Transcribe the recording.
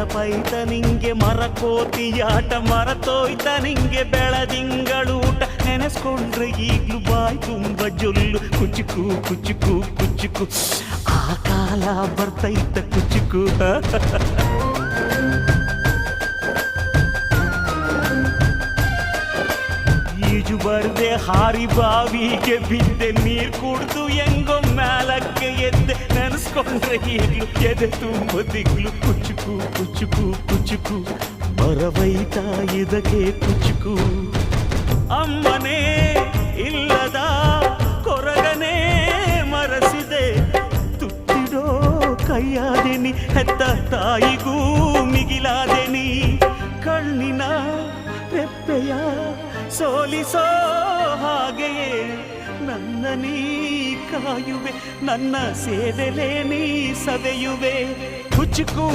ನೆನಪೈತ ನಿಂಗೆ ಮರಕೋತಿಯಾಟ ಮರತೋಯ್ತ ನಿಂಗೆ ಬೆಳದಿಂಗಳೂಟ ನೆನೆಸ್ಕೊಂಡ್ರೆ ಈಗ್ಲೂ ಬಾಯ್ ತುಂಬ ಜೊಲ್ಲು ಕುಚುಕು ಕುಚುಕು ಕುಚುಕು ಆ ಕಾಲ ಬರ್ತೈತ ಕುಚುಕು ಈಜು ಬರ್ದೆ ಹಾರಿ ಬಾವಿಗೆ ಬಿದ್ದೆ ನೀರ್ ಕುಡ್ದು ಹೆಂಗೋ ಮ್ಯಾಲಕ್ಕೆ ಎದ್ದೆ ನೆನೆಸ್ಕೊಂಡ್ರೆ ಈಗ್ಲು ಎದೆ ತುಂಬ ದಿಗ್ಲು ಕುಚುಕು ಕುಚುಕು ಕುಚುಕು ಬರವೈತ ಇದಕ್ಕೆ ಕುಚುಕು ಅಮ್ಮನೇ ಇಲ್ಲದ ಕೊರಗನೇ ಮರಸಿದೆ ತುತ್ತಿಡೋ ಕೈಯಾದೆನಿ ಹೆತ್ತ ತಾಯಿಗೂ ಮಿಗಿಲಾದೆನಿ ಕಣ್ಣಿನ ರೆಪ್ಪೆಯ ಸೋಲಿಸೋ ಹಾಗೆಯೇ ನನ್ನ ನೀ ಕಾಯುವೆ ನನ್ನ ಸೇವೆಲೇ ನೀ ಸವೆಯುವೆ ಕುಚುಕು